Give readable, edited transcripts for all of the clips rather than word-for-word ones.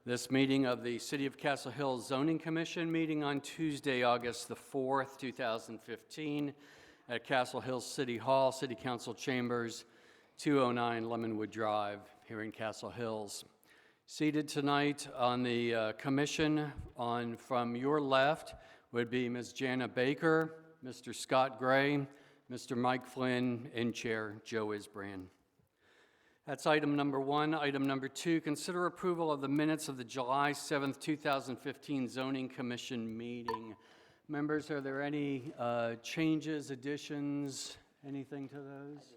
This meeting of the City of Castle Hills Zoning Commission meeting on Tuesday, August the 4th, 2015 at Castle Hills City Hall, City Council Chambers, 209 Lemonwood Drive here in Castle Hills. Seated tonight on the commission from your left would be Ms. Jana Baker, Mr. Scott Gray, Mr. Mike Flynn, and Chair Joe Isbrand. That's item number one. Item number two, consider approval of the minutes of the July 7th, 2015 Zoning Commission meeting. Members, are there any changes, additions, anything to those?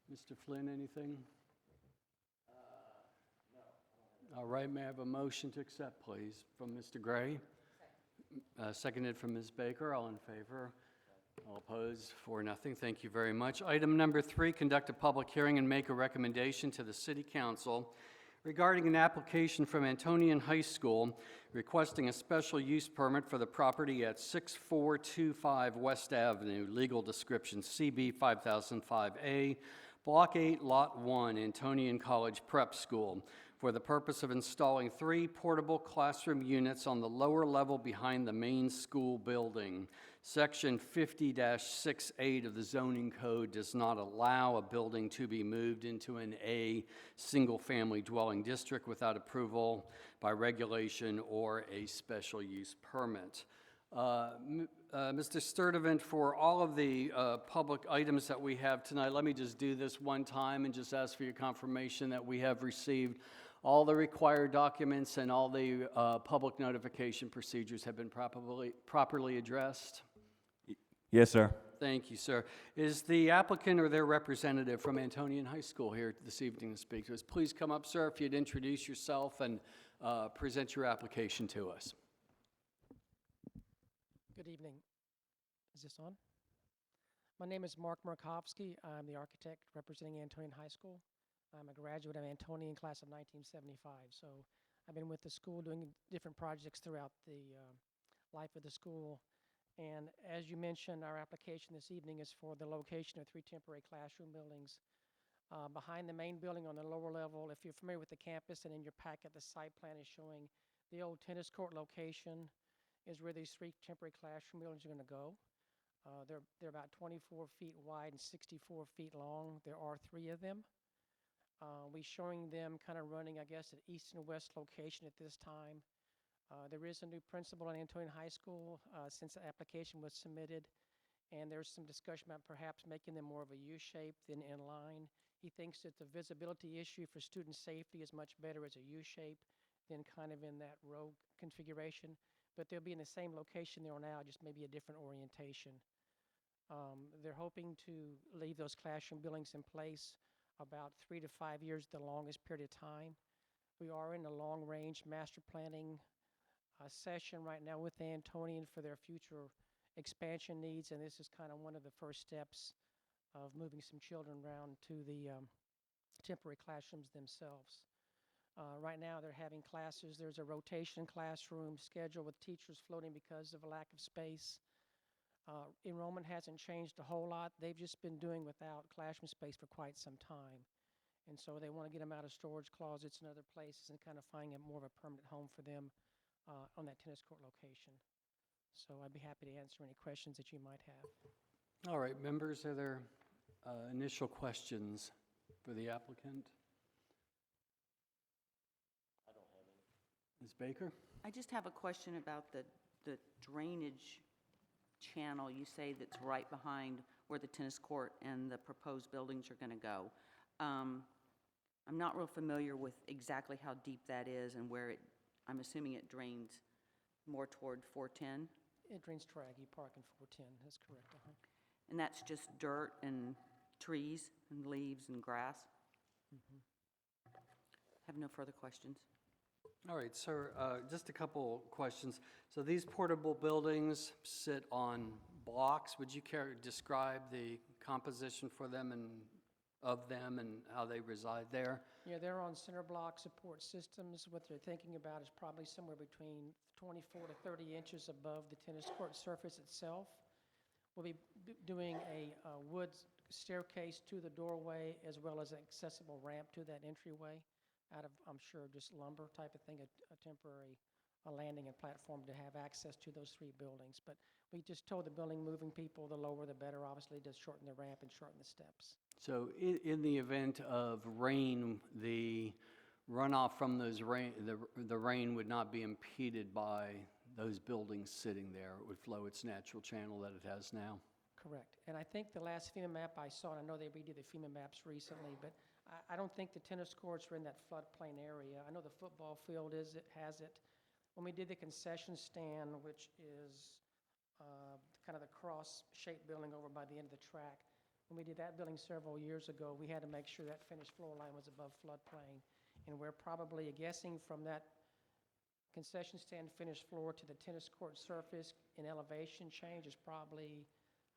Mr. Flynn, anything? No. All right, may I have a motion to accept, please, from Mr. Gray? Seconded from Ms. Baker. All in favor? All opposed? 4-0. Thank you very much. Item number three, conduct a public hearing and make a recommendation to the City Council regarding an application from Antonian High School requesting a special use permit for the property at 6425 West Avenue, legal description CB 5005A, Block 8, Lot 1, Antonian College Prep School, for the purpose of installing 3 portable classroom units on the lower level behind the main school building. Section 50-68 of the zoning code does not allow a building to be moved into an A single-family dwelling district without approval by regulation or a special use permit. Mr. Sturdivant, for all of the public items that we have tonight, let me just do this one time and just ask for your confirmation that we have received all the required documents and all the public notification procedures have been properly addressed. Yes, sir. Thank you, sir. Is the applicant or their representative from Antonian High School here this evening to speak to us? Please come up, sir, if you'd introduce yourself and present your application to us. Good evening. Is this on? My name is Mark Markovsky. I'm the architect representing Antonian High School. I'm a graduate of Antonian class of 1975. So I've been with the school doing different projects throughout the life of the school. And as you mentioned, our application this evening is for the location of 3 temporary classroom buildings. Behind the main building on the lower level, if you're familiar with the campus and in your packet, the site plan is showing the old tennis court location is where these 3 temporary classroom buildings are going to go. They're about 24 feet wide and 64 feet long. There are 3 of them. We're showing them kind of running, I guess, at east and west location at this time. There is a new principal at Antonian High School since the application was submitted, and there's some discussion about perhaps making them more of a U-shape than inline. He thinks that the visibility issue for student safety is much better as a U-shape than kind of in that row configuration. But they'll be in the same location they are now, just maybe a different orientation. They're hoping to leave those classroom buildings in place about 3 to 5 years, the longest period of time. We are in a long-range master planning session right now with Antonian for their future expansion needs, and this is kind of one of the first steps of moving some children around to the temporary classrooms themselves. Right now they're having classes. There's a rotation classroom schedule with teachers floating because of a lack of space. Enrollment hasn't changed a whole lot. They've just been doing without classroom space for quite some time. And so they want to get them out of storage closets and other places and kind of find more of a permanent home for them on that tennis court location. So I'd be happy to answer any questions that you might have. All right, members, are there initial questions for the applicant? Ms. Baker? I just have a question about the drainage channel you say that's right behind where the tennis court and the proposed buildings are going to go. I'm not real familiar with exactly how deep that is and where I'm assuming it drains more toward 410? It drains Traggy Park in 410, that's correct. And that's just dirt and trees and leaves and grass? Have no further questions. All right, sir, just a couple questions. So these portable buildings sit on blocks. Would you care to describe the composition for them and of them and how they reside there? Yeah, they're on center block support systems. What they're thinking about is probably somewhere between 24 to 30 inches above the tennis court surface itself. We'll be doing a wood staircase to the doorway as well as an accessible ramp to that entryway out of, I'm sure, just lumber type of thing, a temporary landing and platform to have access to those three buildings. But we just told the building moving people, the lower the better, obviously, to shorten the ramp and shorten the steps. So in the event of rain, the runoff from those the rain would not be impeded by those buildings sitting there. It would flow its natural channel that it has now. Correct. And I think the last FEMA map I saw, and I know they redid the FEMA maps recently, but I don't think the tennis courts are in that floodplain area. I know the football field has it. When we did the concession stand, which is kind of the cross-shaped building over by the end of the track, when we did that building several years ago, we had to make sure that finished floor line was above floodplain. And we're probably guessing from that concession stand finished floor to the tennis court surface in elevation change is probably,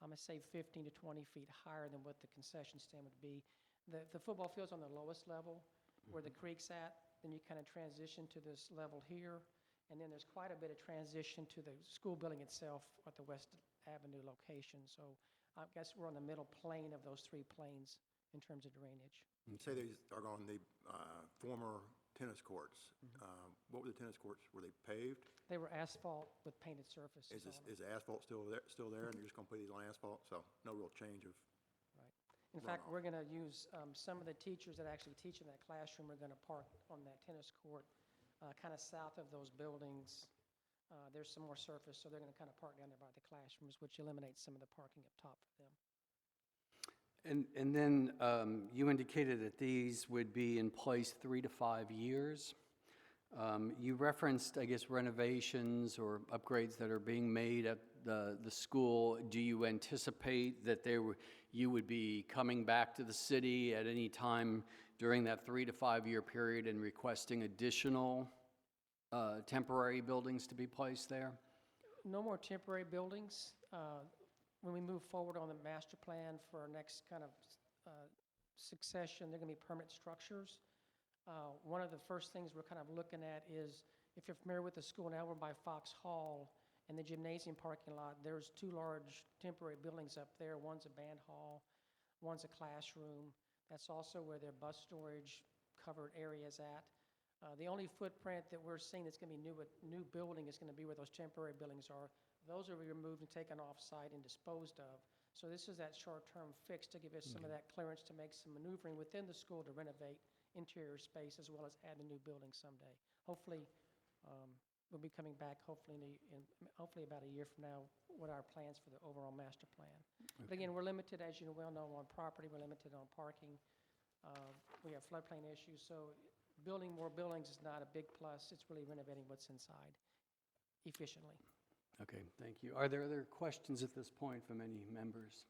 I'm gonna say 15 to 20 feet higher than what the concession stand would be. The football field's on the lowest level where the creek's at, then you kind of transition to this level here, and then there's quite a bit of transition to the school building itself at the West Avenue location. So I guess we're on the middle plane of those three planes in terms of drainage. You say these are on the former tennis courts. What were the tennis courts? Were they paved? They were asphalt with painted surfaces on them. Is the asphalt still there, and you're just going to put these on asphalt? So no real change of, In fact, we're going to use, some of the teachers that actually teach in that classroom are going to park on that tennis court kind of south of those buildings. There's some more surface, so they're going to kind of park down there by the classrooms, which eliminates some of the parking up top for them. And then you indicated that these would be in place 3 to 5 years. You referenced, I guess, renovations or upgrades that are being made at the school. Do you anticipate that you would be coming back to the city at any time during that 3 to 5 year period and requesting additional temporary buildings to be placed there? No more temporary buildings. When we move forward on the master plan for our next kind of succession, they're going to be permanent structures. One of the first things we're kind of looking at is, if you're familiar with the school now, we're by Fox Hall and the gymnasium parking lot. There's two large temporary buildings up there. One's a band hall, one's a classroom. That's also where their bus storage covered area is at. The only footprint that we're seeing that's going to be new building is going to be where those temporary buildings are. Those will be removed and taken off-site and disposed of. So this is that short-term fix to give us some of that clearance to make some maneuvering within the school to renovate interior space as well as add a new building someday. Hopefully, we'll be coming back hopefully hopefully about a year from now what our plans for the overall master plan. But again, we're limited, as you well know, on property. We're limited on parking. We have floodplain issues, so building more buildings is not a big plus. It's really renovating what's inside efficiently. Okay, thank you. Are there other questions at this point from any members?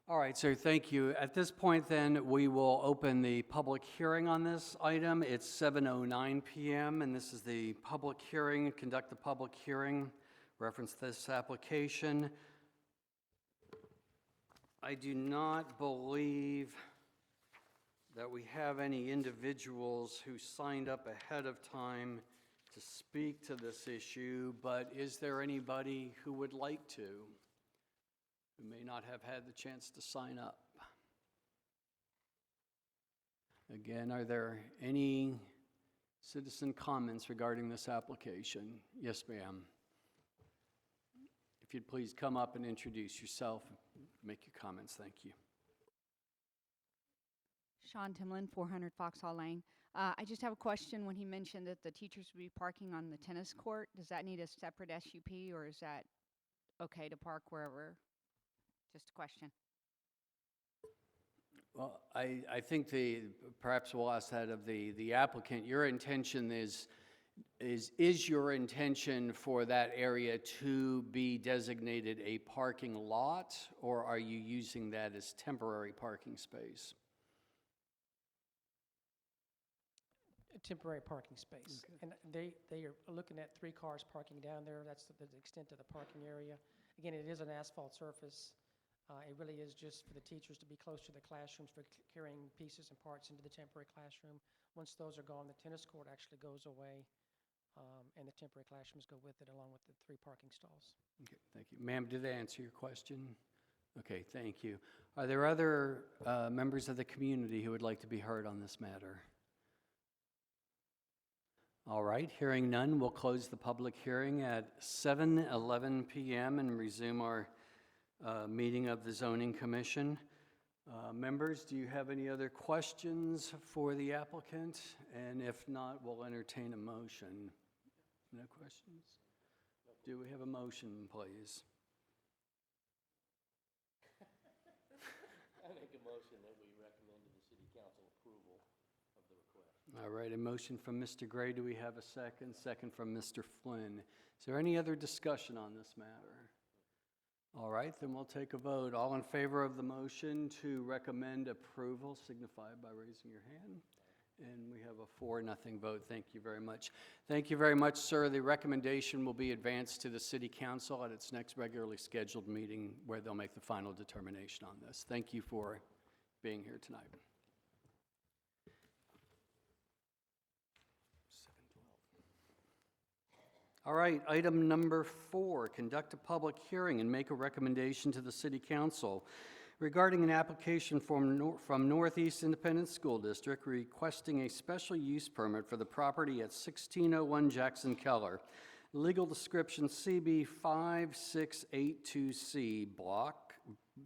All right, so thank you. At this point, then, we will open the public hearing on this item. It's 7:09 p.m., and this is the public hearing, conduct the public hearing, reference this application. I do not believe that we have any individuals who signed up ahead of time to speak to this issue, but is there anybody who would like to, who may not have had the chance to sign up? Again, are there any citizen comments regarding this application? Yes, ma'am. If you'd please come up and introduce yourself, make your comments. Thank you. Sean Timlin, 400 Foxhall Lane. I just have a question. When he mentioned that the teachers would be parking on the tennis court, does that need a separate SUP, or is that okay to park wherever? Just a question. Well, I think perhaps we'll ask that of the applicant. Your intention is your intention for that area to be designated a parking lot, or are you using that as temporary parking space? A temporary parking space. Okay. And they are looking at 3 cars parking down there. That's the extent of the parking area. Again, it is an asphalt surface. It really is just for the teachers to be close to the classrooms for carrying pieces and parts into the temporary classroom. Once those are gone, the tennis court actually goes away, and the temporary classrooms go with it, along with the 3 parking stalls. Okay, thank you. Ma'am, did I answer your question? Okay, thank you. Are there other members of the community who would like to be heard on this matter? All right, hearing none, we'll close the public hearing at 7:11 PM and resume our meeting of the Zoning Commission. Members, do you have any other questions for the applicant? And if not, we'll entertain a motion. No questions? Do we have a motion, please? I make a motion that we recommend to the city council approval of the request. All right, a motion from Mr. Gray. Do we have a second? Second from Mr. Flynn. Is there any other discussion on this matter? All right, then we'll take a vote. All in favor of the motion to recommend approval, signify by raising your hand. And we have a 4-0 vote. Thank you very much. Thank you very much, sir. The recommendation will be advanced to the city council at its next regularly scheduled meeting where they'll make the final determination on this. Thank you for being here tonight. 7:12. All right, item number 4, conduct a public hearing and make a recommendation to the city council regarding an application from Northeast Independent School District requesting a special use permit for the property at 1601 Jackson Keller. Legal description CB 5682C block,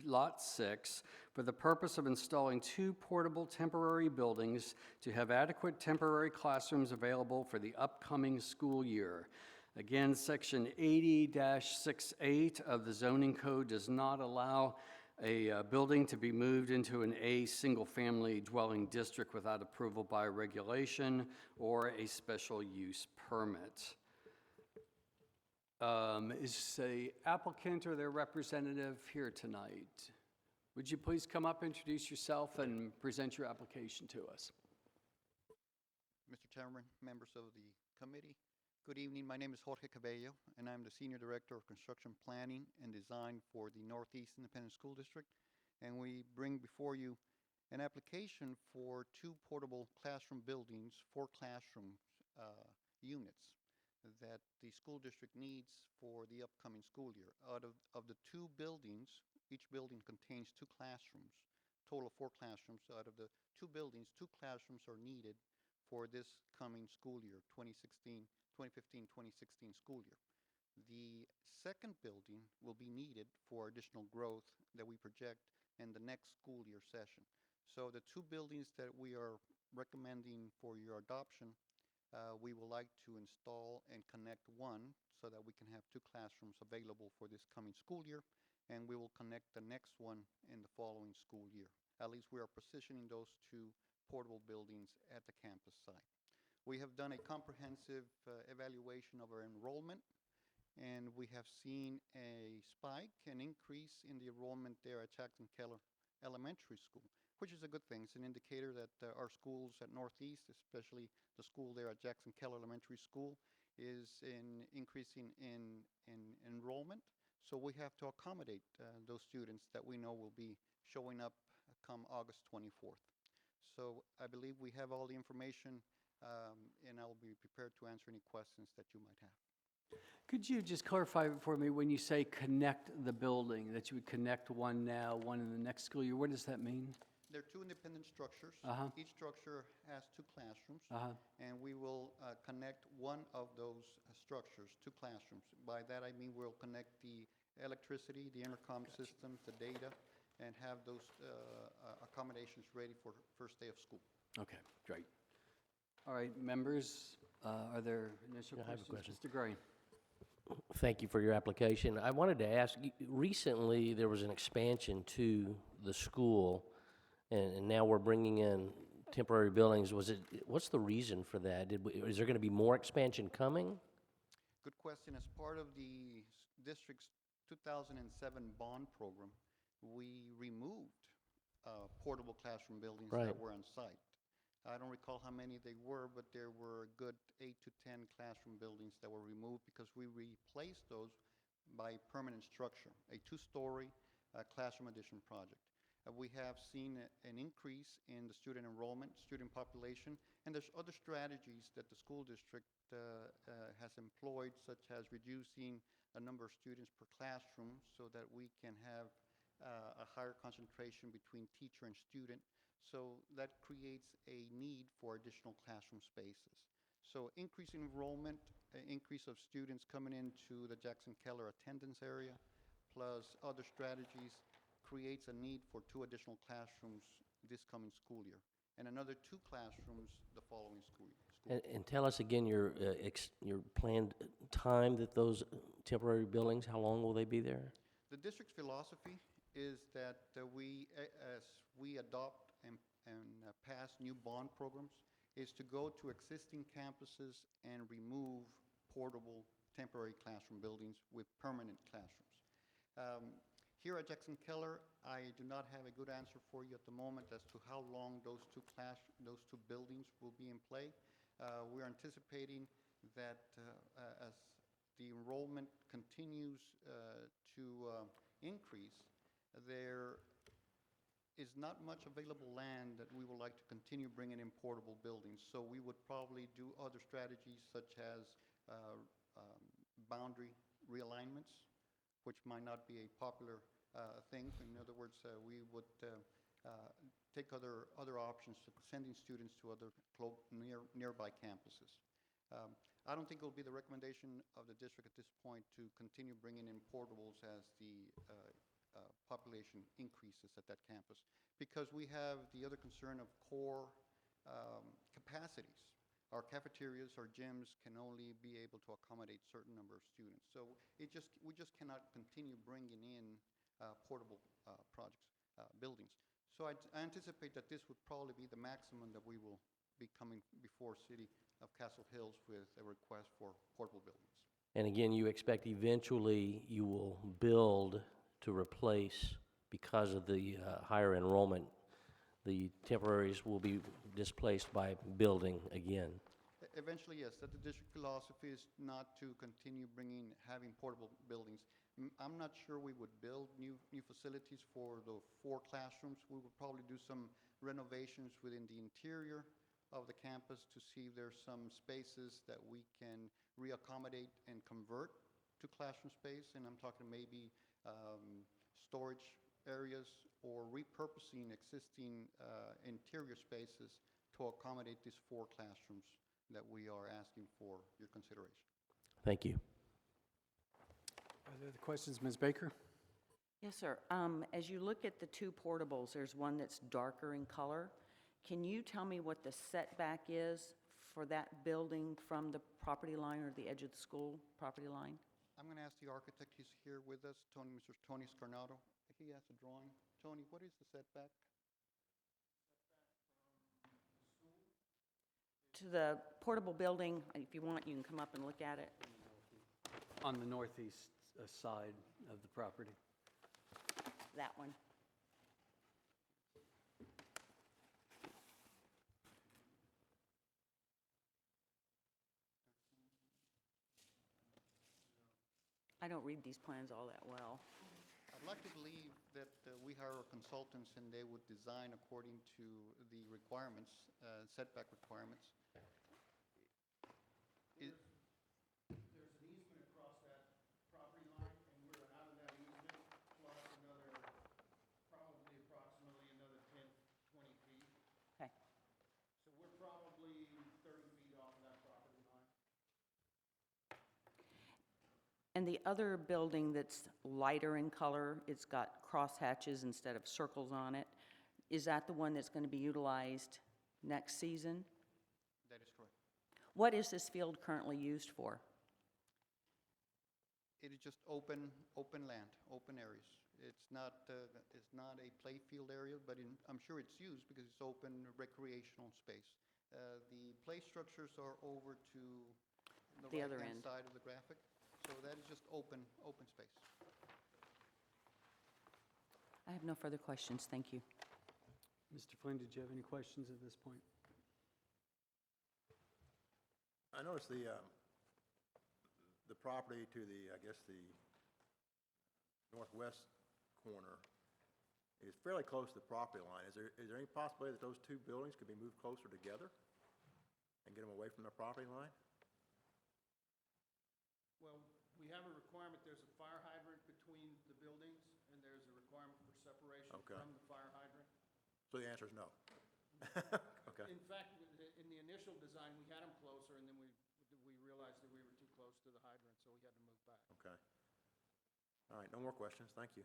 lot 6, for the purpose of installing 2 portable temporary buildings to have adequate temporary classrooms available for the upcoming school year. Again, section 80-68 of the zoning code does not allow a building to be moved into an A single-family dwelling district without approval by regulation or a special use permit. Is the applicant or their representative here tonight? Would you please come up, introduce yourself, and present your application to us? Mr. Chairman, members of the committee, good evening. My name is Jorge Cabello, and I'm the Senior Director of Construction Planning and Design for the Northeast Independent School District. And we bring before you an application for 2 portable classroom buildings, 4 classroom units that the school district needs for the upcoming school year. Out of the 2 buildings, each building contains 2 classrooms, total of 4 classrooms. So out of the 2 buildings, 2 classrooms are needed for this coming school year, 2015-2016 school year. The second building will be needed for additional growth that we project in the next school year session. So the 2 buildings that we are recommending for your adoption, we would like to install and connect one so that we can have 2 classrooms available for this coming school year, and we will connect the next one in the following school year. At least we are positioning those 2 portable buildings at the campus site. We have done a comprehensive evaluation of our enrollment, and we have seen a spike, an increase in the enrollment there at Jackson Keller Elementary School, which is a good thing. It's an indicator that our schools at Northeast, especially the school there at Jackson Keller Elementary School, is increasing in enrollment. So we have to accommodate those students that we know will be showing up come August 24th. So I believe we have all the information, and I'll be prepared to answer any questions that you might have. Could you just clarify for me, when you say connect the building, that you would connect one now, one in the next school year, what does that mean? They're 2 independent structures. Uh-huh. Each structure has 2 classrooms, Uh-huh. and we will connect one of those structures, 2 classrooms. By that I mean we'll connect the electricity, the intercom systems, the data, and have those accommodations ready for first day of school. Okay, great. All right, members, are there initial Yeah, I have a questions? question. Mr. Gray? Thank you for your application. I wanted to ask, recently there was an expansion to the school, and now we're bringing in temporary buildings. What's the reason for that? Is there going to be more expansion coming? Good question. As part of the district's 2007 bond program, we removed portable classroom buildings Right. that were on site. I don't recall how many they were, but there were a good 8 to 10 classroom buildings that were removed because we replaced those by permanent structure, a 2-story classroom addition project. We have seen an increase in the student enrollment, student population, and there's other strategies that the school district has employed, such as reducing a number of students per classroom so that we can have a higher concentration between teacher and student. So that creates a need for additional classroom spaces. So increase in enrollment, increase of students coming into the Jackson Keller attendance area, plus other strategies, creates a need for 2 additional classrooms this coming school year, and another 2 classrooms the following school year. And tell us again your planned time that those temporary buildings, how long will they be there? The district's philosophy is that as we adopt and pass new bond programs, is to go to existing campuses and remove portable temporary classroom buildings with permanent classrooms. Here at Jackson Keller, I do not have a good answer for you at the moment as to how long those two buildings will be in play. We're anticipating that as the enrollment continues to increase, there is not much available land that we would like to continue bringing in portable buildings. So we would probably do other strategies such as boundary realignments, which might not be a popular thing. In other words, we would take other options, sending students to other nearby campuses. I don't think it will be the recommendation of the district at this point to continue bringing in portables as the population increases at that campus, because we have the other concern of core capacities. Our cafeterias, our gyms can only be able to accommodate certain number of students. So we just cannot continue bringing in portable buildings. So I anticipate that this would probably be the maximum that we will be coming before City of Castle Hills with a request for portable buildings. And again, you expect eventually you will build to replace, because of the higher enrollment, the temporaries will be displaced by building again. Eventually, yes. That the district philosophy is not to continue having portable buildings. I'm not sure we would build new facilities for the 4 classrooms. We would probably do some renovations within the interior of the campus to see if there's some spaces that we can reaccommodate and convert to classroom space. And I'm talking maybe storage areas or repurposing existing interior spaces to accommodate these 4 classrooms that we are asking for your consideration. Thank you. Are there other questions, Ms. Baker? Yes, sir. As you look at the 2 portables, there's one that's darker in color. Can you tell me what the setback is for that building from the property line or the edge of the school property line? I'm going to ask the architect who's here with us, Mr. Tony Scarnato. He has a drawing. Tony, what is the setback? To the portable building, if you want, you can come up and look at it. On the northeast side of the property. That one. I don't read these plans all that well. I'd like to believe that we hire consultants and they would design according to the requirements, setback requirements. There's an easement across that property line, and we're out of that easement, plus another, probably approximately another 10, 20 feet. Okay. So we're probably 30 feet off of that property line. And the other building that's lighter in color, it's got crosshatches instead of circles on it. Is that the one that's going to be utilized next season? That is correct. What is this field currently used for? It is just open land, open areas. It's not a play field area, but I'm sure it's used because it's open recreational space. The play structures are over to The the other right-hand end. side of the graphic. So that is just open space. I have no further questions. Thank you. Mr. Flynn, did you have any questions at this point? I noticed the property to the, I guess, the northwest corner is fairly close to the property line. Is there any possibility that those 2 buildings could be moved closer together and get them away from the property line? Well, we have a requirement, there's a fire hydrant between the buildings, and there's a requirement for Okay. from the fire hydrant. So the answer is no. Okay. In fact, in the initial design, we had them closer, and then we realized that we were too close to the hydrant, so we had to move back. Okay. All right, no more questions. Thank you.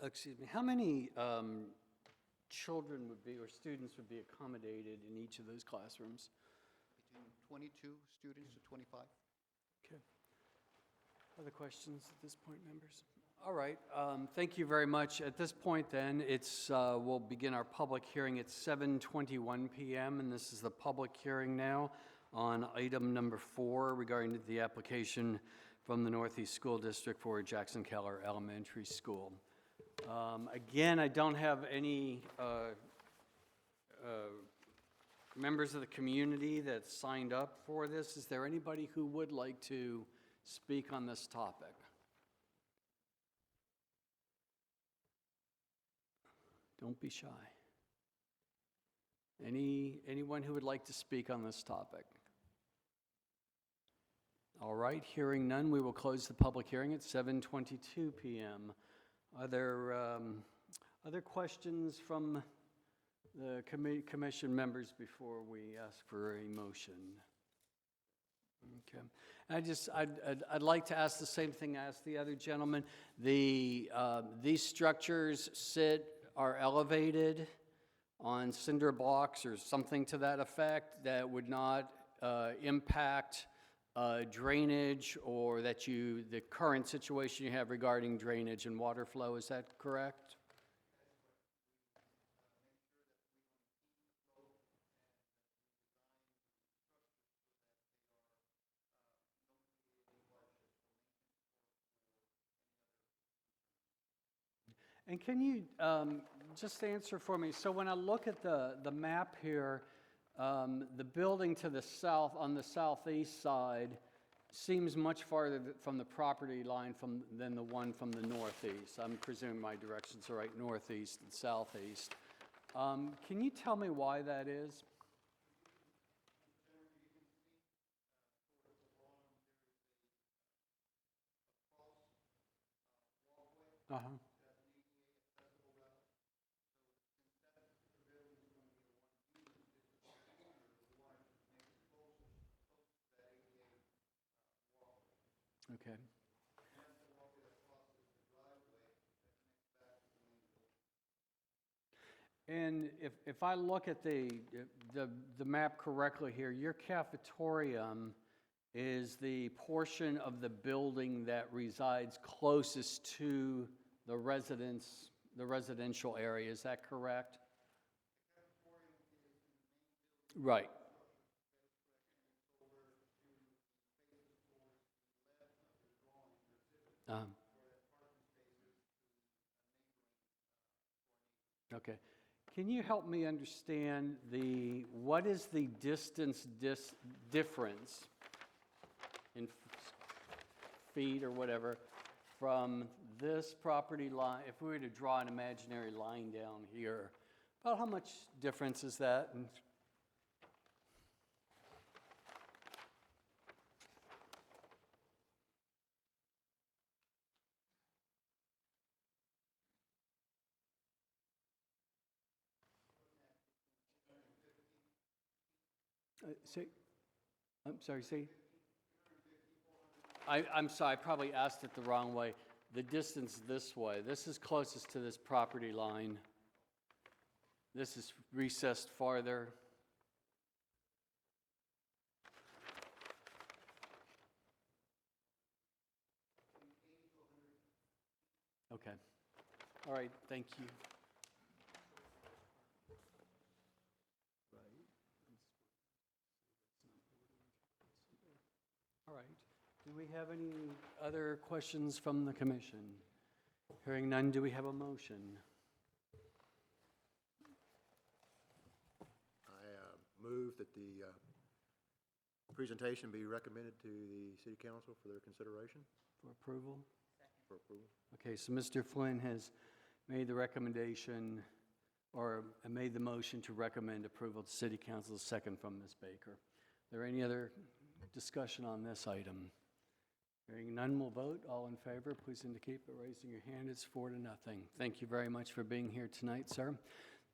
Excuse me, how many children would be, or students would be accommodated in each of those classrooms? Between 22 students to 25. Okay. Other questions at this point, members? All right, thank you very much. At this point, then, we'll begin our public hearing at 7:21 PM, and this is the public hearing now on item number 4 regarding the application from the Northeast School District for Jackson Keller Elementary School. Again, I don't have any members of the community that signed up for this. Is there anybody who would like to speak on this topic? Don't be shy. Anyone who would like to speak on this topic? All right, hearing none, we will close the public hearing at 7:22 PM. Are there other questions from the commission members before we ask for a motion? Okay. I'd like to ask the same thing I asked the other gentleman. These structures are elevated on cinder blocks or something to that effect that would not impact drainage, or the current situation you have regarding drainage and water flow, is that correct? And can you just answer for me, so when I look at the map here, the building to the south, on the southeast side, seems much farther from the property line than the one from the northeast. I'm presuming my directions are right, northeast and southeast. Can you tell me why that is? Uh-huh. Okay. And if I look at the map correctly here, your cafetorium is the portion of the building that resides closest to the residential area, is that correct? Right. Okay. Can you help me understand what is the distance difference in feet or whatever from this property line, if we were to draw an imaginary line down here, about how much difference is that? I'm sorry, see? I'm sorry, I probably asked it the wrong way. The distance this way, this is closest to this property line. This is recessed farther. Okay. All right, thank you. All right. Do we have any other questions from the commission? Hearing none, do we have a motion? I move that the presentation be recommended to the city council for their consideration, For approval? for approval. Okay, so Mr. Flynn has made the recommendation, or made the motion to recommend approval to city council, second from Ms. Baker. Is there any other discussion on this item? Hearing none, we'll vote. All in favor, please indicate by raising your hand. It's 4-0. Thank you very much for being here tonight, sir.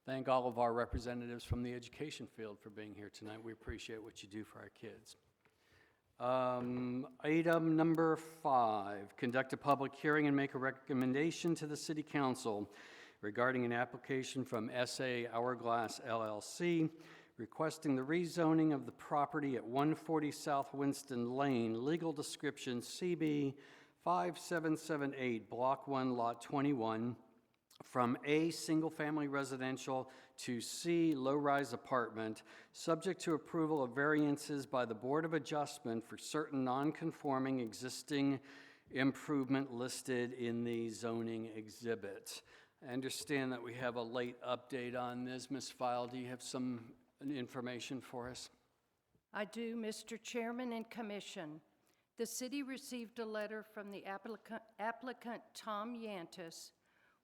Thank all of our representatives from the education field for being here tonight. We appreciate what you do for our kids. Item number 5, conduct a public hearing and make a recommendation to the City Council regarding an application from SA Hourglass LLC requesting the rezoning of the property at 140 South Winston Lane, legal description CB 5778, Block 1, Lot 21, from A, single-family residential, to C, low-rise apartment, subject to approval of variances by the Board of Adjustment for certain non-conforming existing improvement listed in the zoning exhibit. I understand that we have a late update on this. Ms. File, do you have some information for us? I do, Mr. Chairman and Commission. The city received a letter from the applicant Tom Yantis.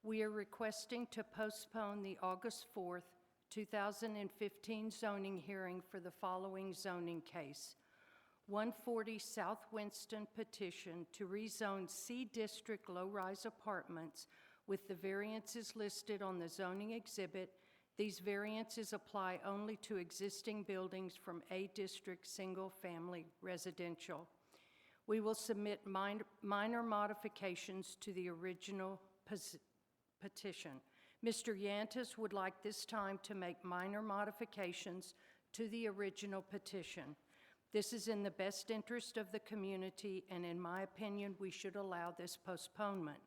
We are requesting to postpone the August 4th, 2015 zoning hearing for the following zoning case. 140 South Winston petition to rezone C District low-rise apartments with the variances listed on the zoning exhibit. These variances apply only to existing buildings from A District single-family residential. We will submit minor modifications to the original petition. Mr. Yantis would like this time to make minor modifications to the original petition. This is in the best interest of the community, and in my opinion, we should allow this postponement.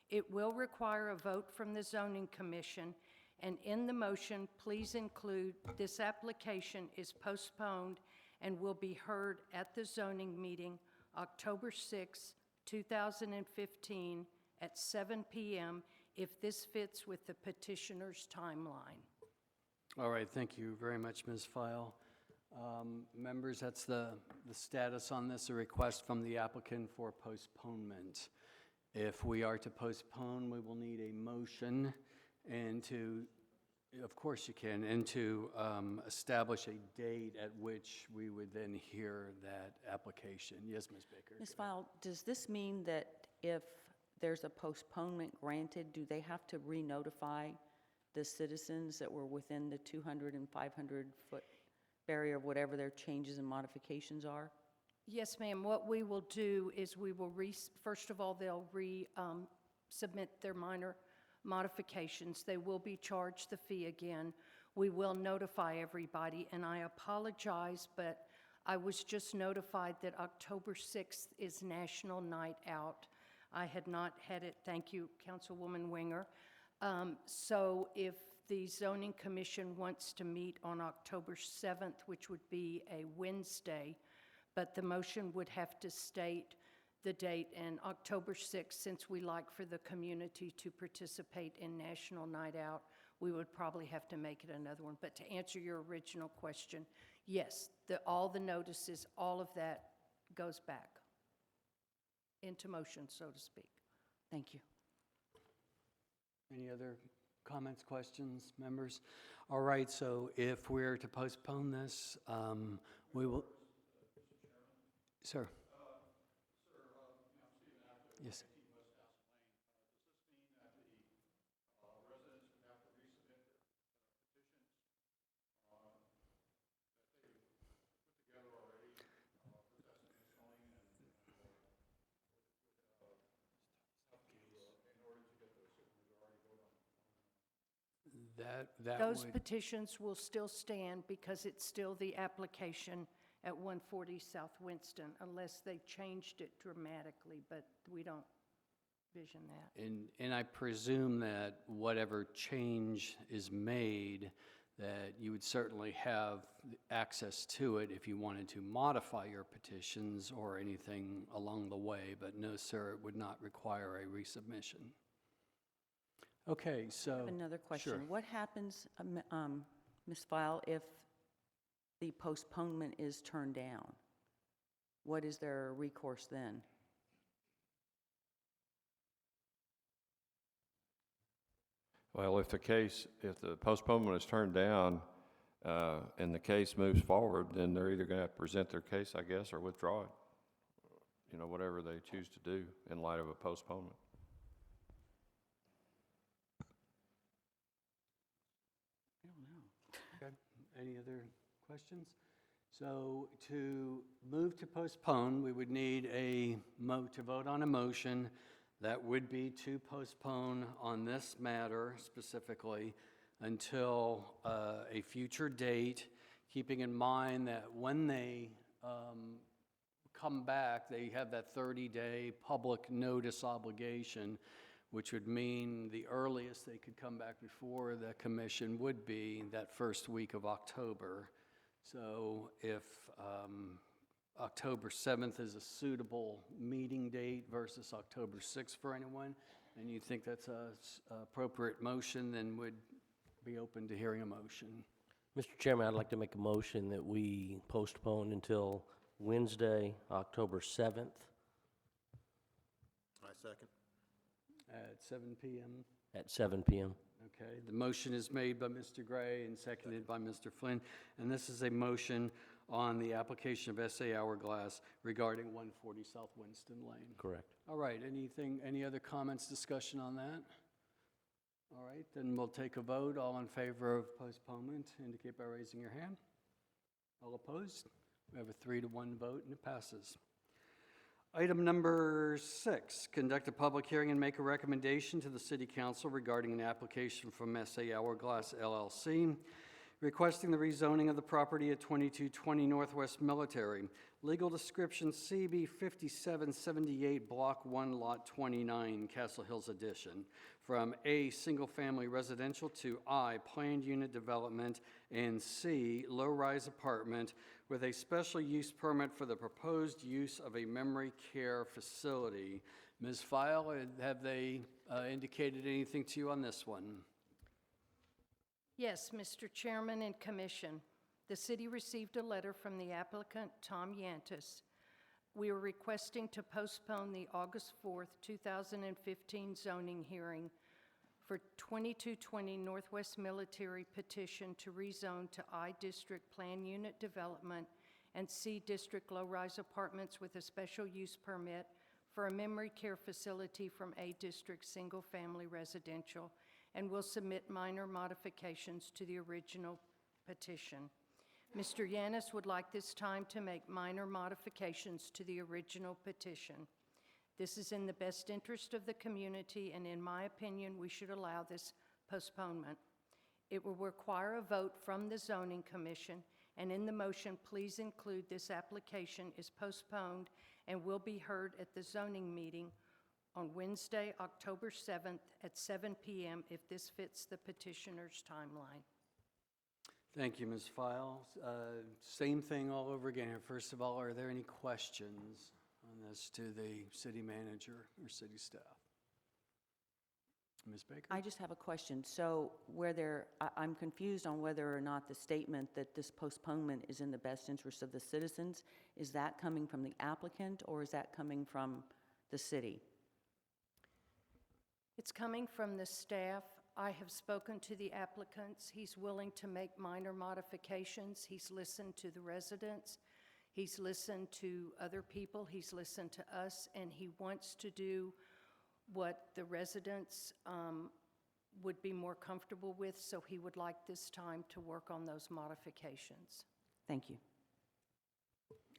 It will require a vote from the Zoning Commission, and in the motion, please include this application is postponed and will be heard at the zoning meeting October 6, 2015 at 7 p.m. if this fits with the petitioner's timeline. All right, thank you very much, Ms. File. Members, that's the status on this, a request from the applicant for postponement. If we are to postpone, we will need a motion and to, of course you can, and to establish a date at which we would then hear that application. Yes, Ms. Baker. Ms. File, does this mean that if there's a postponement granted, do they have to re-notify the citizens that were within the 200 and 500-foot barrier, whatever their changes and modifications are? Yes, ma'am. What we will do is we will first of all, they'll submit their minor modifications. They will be charged the fee again. We will notify everybody, and I apologize, but I was just notified that October 6th is National Night Out. I had not had it. Thank you, Councilwoman Winger. So if the Zoning Commission wants to meet on October 7th, which would be a Wednesday, but the motion would have to state the date, and October 6th, since we like for the community to participate in National Night Out, we would probably have to make it another one. But to answer your original question, yes, all the notices, all of that goes back into motion, so to speak. Thank you. Any other comments, questions, members? All right, so if we're to postpone this, we will. Sir. Yes. Those petitions will still stand because it's still the application at 140 South Winston, unless they changed it dramatically, but we don't vision that. And I presume that whatever change is made, that you would certainly have access to it if you wanted to modify your petitions or anything along the way, but no, sir, it would not require a resubmission. Okay, so. I have another question. Sure. What happens, Ms. File, if the postponement is turned down? What is their recourse then? Well, if the postponement is turned down and the case moves forward, then they're either going to have to present their case, I guess, or withdraw it. you know, whatever they choose to do in light of a postponement. I don't know. Okay, any other questions? So to move to postpone, we would need to vote on a motion that would be to postpone on this matter specifically until a future date, keeping in mind that when they come back, they have that 30-day public notice obligation, which would mean the earliest they could come back before the commission would be that first week of October. So if October 7th is a suitable meeting date versus October 6th for anyone, and you think that's a appropriate motion, then would be open to hearing a motion. Mr. Chairman, I'd like to make a motion that we postpone until Wednesday, October 7th I second. At 7 p.m. at 7 p.m. Okay, the motion is made by Mr. Gray and seconded by Mr. Flynn, and this is a motion on the application of SA Hourglass regarding 140 South Winston Lane. Correct. All right, any other comments, discussion on that? All right, then we'll take a vote. All in favor of postponement, indicate by raising your hand. All opposed? We have a 3-to-1 vote, and it passes. Item number 6, conduct a public hearing and make a recommendation to the City Council regarding an application from SA Hourglass LLC requesting the rezoning of the property at 2220 Northwest Military. Legal description CB 5778, Block 1, Lot 29, Castle Hills Addition, from A, single-family residential to I, planned unit development, and C, low-rise apartment with a special use permit for the proposed use of a memory care facility. Ms. File, have they indicated anything to you on this one? Yes, Mr. Chairman and Commission. The city received a letter from the applicant, Tom Yantis. We are requesting to postpone the August 4th, 2015 zoning hearing for 2220 Northwest Military petition to rezone to I District Plan Unit Development and C District low-rise apartments with a special use permit for a memory care facility from A District single-family residential, and will submit minor modifications to the original petition. Mr. Yannis would like this time to make minor modifications to the original petition. This is in the best interest of the community, and in my opinion, we should allow this postponement. It will require a vote from the Zoning Commission, and in the motion, please include this application is postponed and will be heard at the zoning meeting on Wednesday, October 7th at 7 p.m. if this fits the petitioner's timeline. Thank you, Ms. File. Same thing all over again. First of all, are there any questions on this to the city manager or city staff? Ms. Baker? I just have a question. So I'm confused on whether or not the statement that this postponement is in the best interest of the citizens, is that coming from the applicant or is that coming from the city? It's coming from the staff. I have spoken to the applicants. He's willing to make minor modifications. He's listened to the residents. He's listened to other people. He's listened to us, and he wants to do what the residents would be more comfortable with, so he would like this time to work on those modifications. Thank you.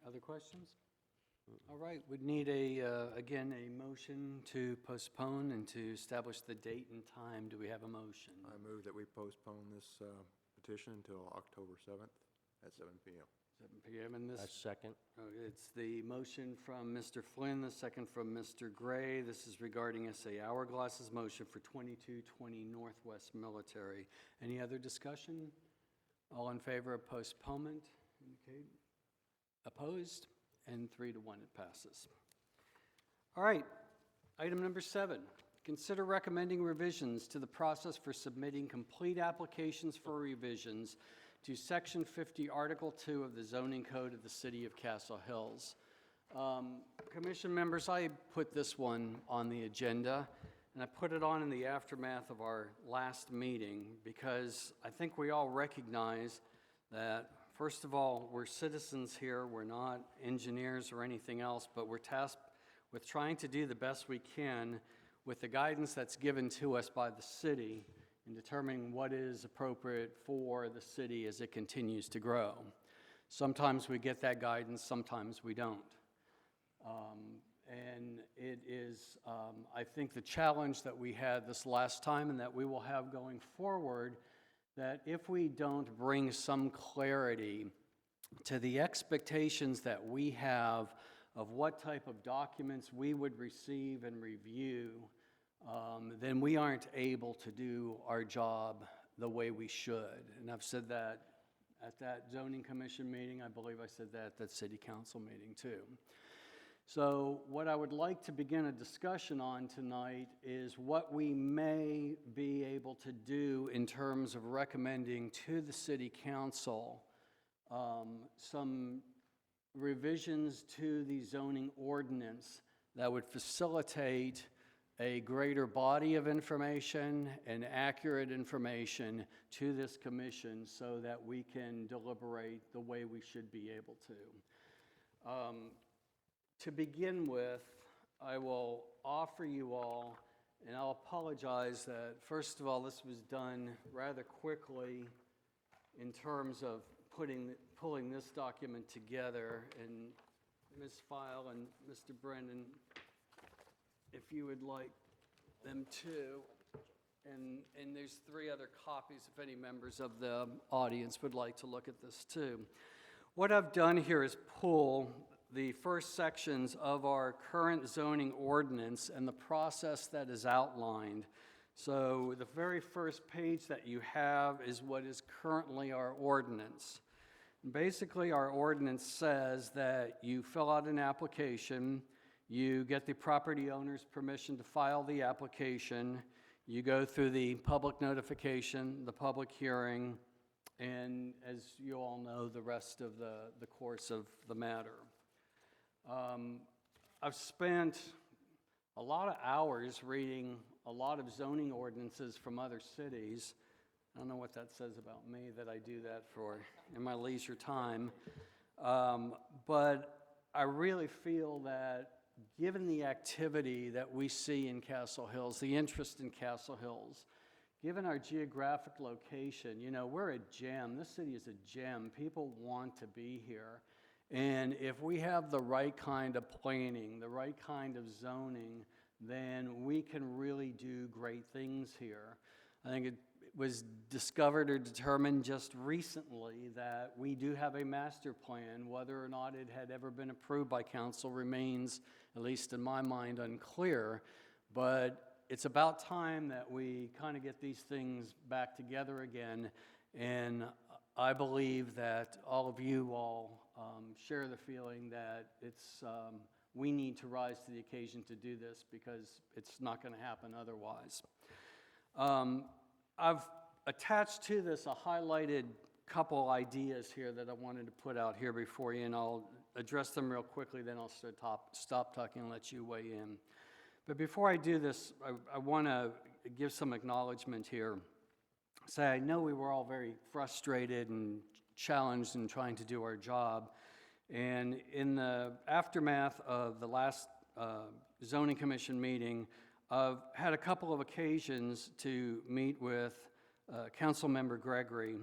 Other questions? All right, we'd need again, a motion to postpone and to establish the date and time. Do we have a motion? I move that we postpone this petition until October 7th at 7 p.m. 7 p.m. And this, Second. it's the motion from Mr. Flynn, the second from Mr. Gray. This is regarding SA Hourglass's motion for 2220 Northwest Military. Any other discussion? All in favor of postponement? Indicate. Opposed? And 3-1, it passes. All right, item number 7. Consider recommending revisions to the process for submitting complete applications for revisions to Section 50, Article 2 of the Zoning Code of the City of Castle Hills. Commission members, I put this one on the agenda, and I put it on in the aftermath of our last meeting because I think we all recognize that First of all, we're citizens here, we're not engineers or anything else, but we're tasked with trying to do the best we can with the guidance that's given to us by the city in determining what is appropriate for the city as it continues to grow. Sometimes we get that guidance, sometimes we don't. And it is, I think, the challenge that we had this last time and that we will have going forward, that if we don't bring some clarity to the expectations that we have of what type of documents we would receive and review, then we aren't able to do our job the way we should. And I've said that at that zoning commission meeting. I believe I said that at that city council meeting too. So what I would like to begin a discussion on tonight is what we may be able to do in terms of recommending to the city council some revisions to the zoning ordinance that would facilitate a greater body of information and accurate information to this commission so that we can deliberate the way we should be able to. To begin with, I will offer you all, and I'll apologize that, first of all, this was done rather quickly in terms of pulling this document together. And Ms. File and Mr. Brennan, if you would like them too. And there's 3 other copies if any members of the audience would like to look at this too. What I've done here is pull the first sections of our current zoning ordinance and the process that is outlined. So the very first page that you have is what is currently our ordinance. Basically, our ordinance says that you fill out an application, you get the property owner's permission to file the application, you go through the public notification, the public hearing, and as you all know, the rest of the course of the matter. I've spent a lot of hours reading a lot of zoning ordinances from other cities. I don't know what that says about me that I do that for in my leisure time. But I really feel that given the activity that we see in Castle Hills, the interest in Castle Hills, given our geographic location, you know, we're a gem. This city is a gem. People want to be here. And if we have the right kind of planning, the right kind of zoning, then we can really do great things here. I think it was discovered or determined just recently that we do have a master plan. Whether or not it had ever been approved by council remains, at least in my mind, unclear. But it's about time that we kind of get these things back together again. And I believe that all of you all share the feeling that we need to rise to the occasion to do this because it's not going to happen otherwise. I've attached to this a highlighted couple ideas here that I wanted to put out here before you, and I'll address them real quickly, then I'll stop talking and let you weigh in. But before I do this, I want to give some acknowledgement here. Say, I know we were all very frustrated and challenged in trying to do our job. And in the aftermath of the last zoning commission meeting, I've had a couple of occasions to meet with Councilmember Gregory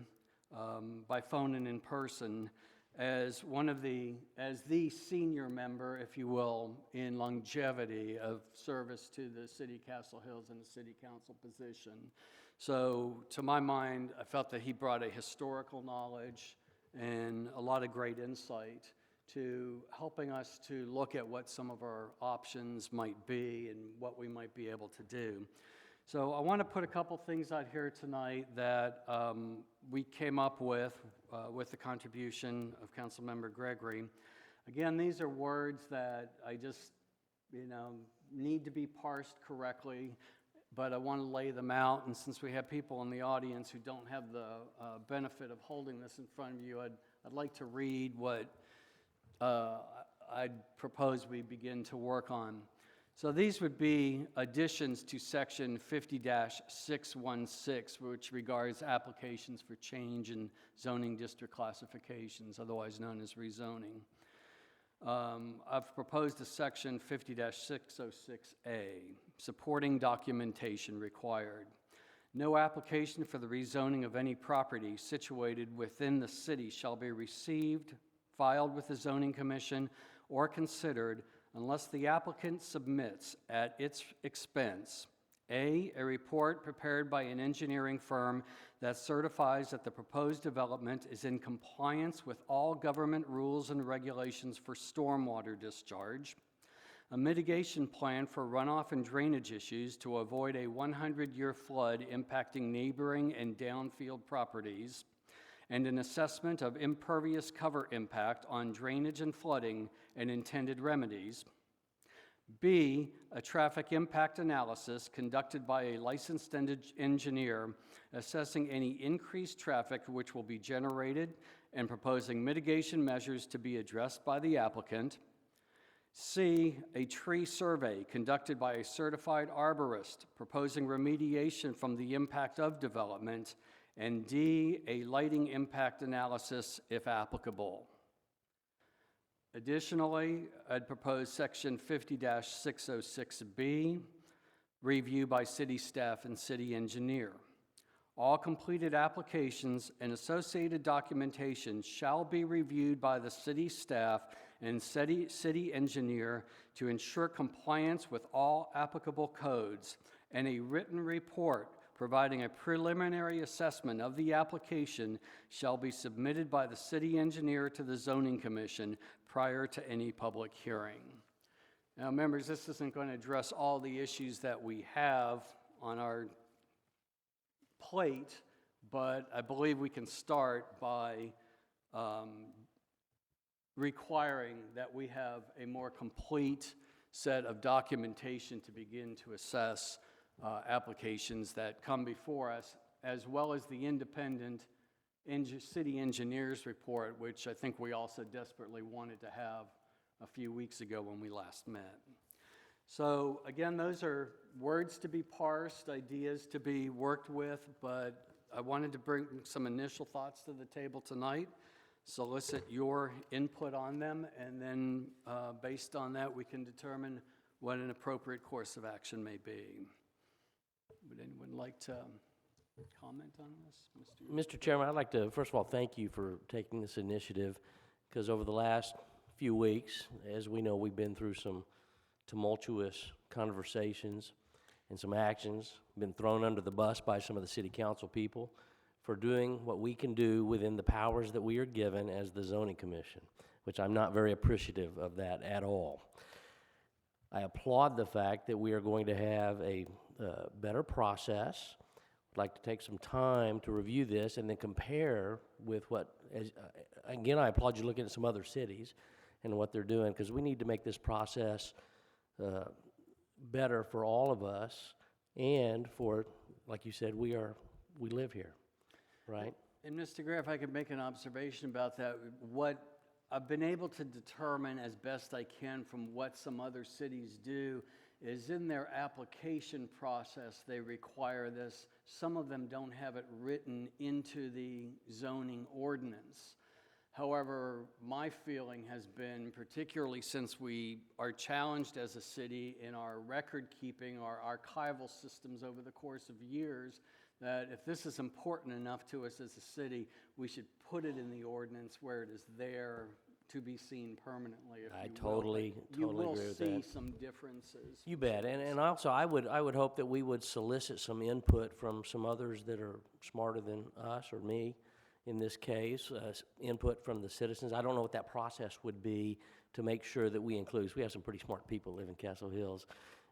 by phone and in person as the senior member, if you will, in longevity of service to the city of Castle Hills in a city council position. So to my mind, I felt that he brought a historical knowledge and a lot of great insight to helping us to look at what some of our options might be and what we might be able to do. So I want to put a couple things out here tonight that we came up with the contribution of Councilmember Gregory. Again, these are words that I just, need to be parsed correctly, but I want to lay them out. And since we have people in the audience who don't have the benefit of holding this in front of you, I'd like to read what I'd propose we begin to work on. So these would be additions to section 50-616, which regards applications for change in zoning district classifications, otherwise known as rezoning. I've proposed a section 50-606A, supporting documentation required. No application for the rezoning of any property situated within the city shall be received, filed with the zoning commission, or considered unless the applicant submits at its expense A, a report prepared by an engineering firm that certifies that the proposed development is in compliance with all government rules and regulations for stormwater discharge, a mitigation plan for runoff and drainage issues to avoid a 100-year flood impacting neighboring and downfield properties, and an assessment of impervious cover impact on drainage and flooding and intended remedies. B, a traffic impact analysis conducted by a licensed engineer assessing any increased traffic which will be generated and proposing mitigation measures to be addressed by the applicant. C, a tree survey conducted by a certified arborist proposing remediation from the impact of development. And D, a lighting impact analysis if applicable. Additionally, I'd propose section 50-606B, review by city staff and city engineer. All completed applications and associated documentation shall be reviewed by the city staff and city engineer to ensure compliance with all applicable codes, and a written report providing a preliminary assessment of the application shall be submitted by the city engineer to the zoning commission prior to any public hearing. Now, members, this isn't going to address all the issues that we have on our plate, but I believe we can start by requiring that we have a more complete set of documentation to begin to assess applications that come before us, as well as the independent city engineer's report, which I think we also desperately wanted to have a few weeks ago when we last met. So again, those are words to be parsed, ideas to be worked with, but I wanted to bring some initial thoughts to the table tonight, solicit your input on them, and then based on that, we can determine what an appropriate course of action may be. Would anyone like to comment on this? Mr. Chairman, I'd like to, first of all, thank you for taking this initiative, because over the last few weeks, as we know, we've been through some tumultuous conversations and some actions, been thrown under the bus by some of the city council people for doing what we can do within the powers that we are given as the zoning commission, which I'm not very appreciative of that at all. I applaud the fact that we are going to have a better process. I'd like to take some time to review this and then compare with what, again, I applaud you looking at some other cities and what they're doing, because we need to make this process better for all of us, and for, like you said, we live here, right? And Mr. Gray, if I could make an observation about that, what I've been able to determine as best I can from what some other cities do is in their application process, they require this. Some of them don't have it written into the zoning ordinance. However, my feeling has been, particularly since we are challenged as a city in our record keeping, our archival systems over the course of years, that if this is important enough to us as a city, we should put it in the ordinance where it is there to be seen permanently, if I you will. totally agree with You will that. see some differences. You bet, and also I would hope that we would solicit some input from some others that are smarter than us or me in this case, input from the citizens. I don't know what that process would be to make sure that we include, 'cause we have some pretty smart people live in Castle Hills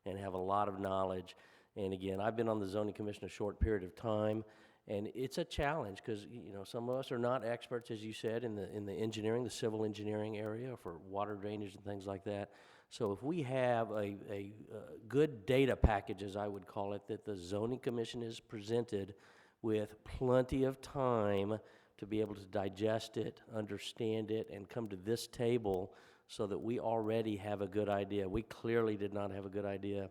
and have a lot of knowledge. And again, I've been on the zoning commission a short period of time, and it's a challenge because, you know, some of us are not experts, as you said, in the engineering, the civil engineering area for water drainage and things like that. So if we have a good data package, as I would call it, that the zoning commission is presented with plenty of time to be able to digest it, understand it, and come to this table so that we already have a good idea. We clearly did not have a good idea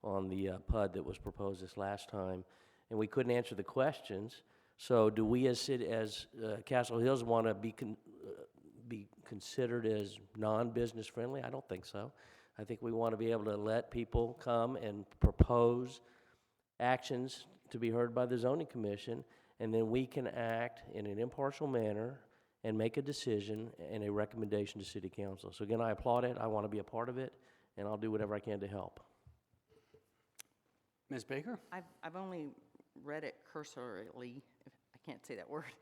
on the PUD that was proposed this last time, and we couldn't answer the questions. So do we as Castle Hills want to be considered as non-business friendly? I don't think so. I think we want to be able to let people come and propose actions to be heard by the zoning commission, and then we can act in an impartial manner and make a decision and a recommendation to city council. So again, I applaud it. I want to be a part of it, and I'll do whatever I can to help. Ms. Baker? I've only read it cursorily, if I can't say that word,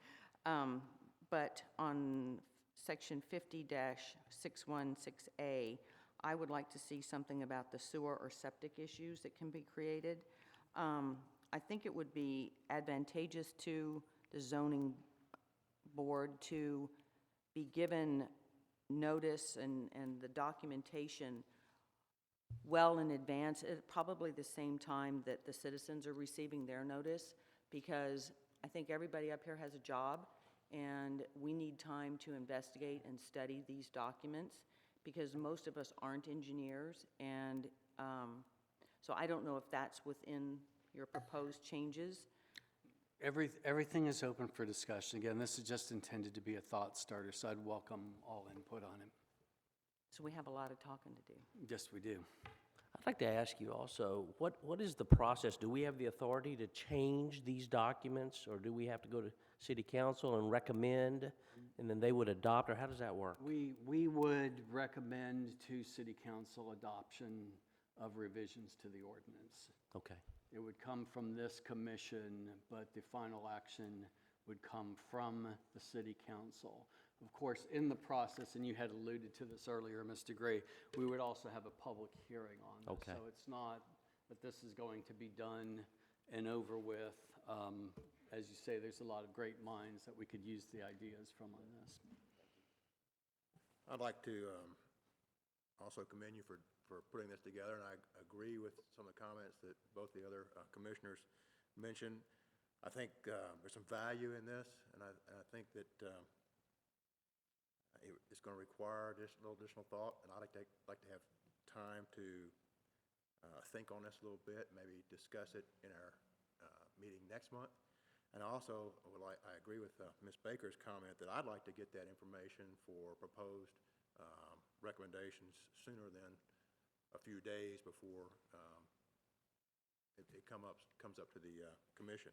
but on section 50-616A, I would like to see something about the sewer or septic issues that can be created. I think it would be advantageous to the zoning board to be given notice and the documentation well in advance, at probably the same time that the citizens are receiving their notice, because I think everybody up here has a job, and we need time to investigate and study these documents, because most of us aren't engineers, and so I don't know if that's within your proposed changes. Everything is open for discussion. Again, this is just intended to be a thought starter, so I'd welcome all input on it. So we have a lot of talking to do. Yes, we do. I'd like to ask you also, what is the process? Do we have the authority to change these documents, or do we have to go to city council and recommend, and then they would adopt, or how does that work? We would recommend to city council adoption of revisions to the ordinance. Okay. It would come from this commission, but the final action would come from the city council. Of course, in the process, and you had alluded to this earlier, Mr. Gray, we would also have a public hearing on this. Okay. So it's not that this is going to be done and over with. As you say, there's a lot of great minds that we could use the ideas from on this. I'd like to also commend you for putting this together, and I agree with some of the comments that both the other commissioners mentioned. I think there's some value in this, and I think that it's going to require just a little additional thought, and I'd like to have time to think on this a little bit, maybe discuss it in our meeting next month. And also, I agree with Ms. Baker's comment that I'd like to get that information for proposed recommendations sooner than a few days before it comes up to the commission.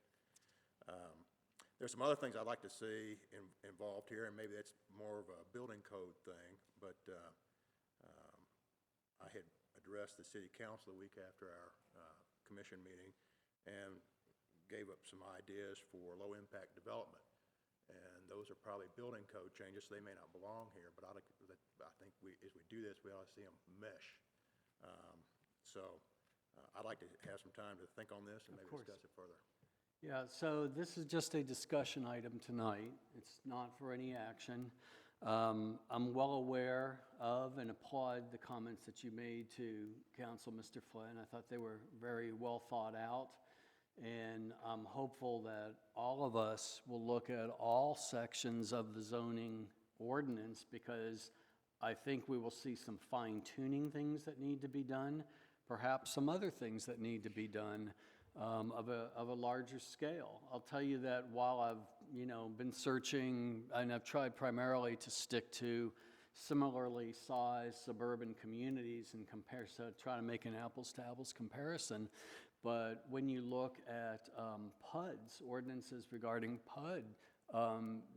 There's some other things I'd like to see involved here, and maybe that's more of a building code thing, but I had addressed the city council a week after our commission meeting and gave up some ideas for low-impact development. And those are probably building code changes, so they may not belong here, but I think as we do this, we ought to see them mesh. I'd like to have some time to think on this and maybe discuss it further. Yeah, so this is just a discussion item tonight. It's not for any action. I'm well aware of and applaud the comments that you made to Council, Mr. Flynn. I thought they were very well thought out. And I'm hopeful that all of us will look at all sections of the zoning ordinance, because I think we will see some fine-tuning things that need to be done, perhaps some other things that need to be done of a larger scale. I'll tell you that while I've been searching, and I've tried primarily to stick to similarly sized suburban communities and try to make an apples-to-apples comparison. But when you look at PUDs, ordinances regarding PUD,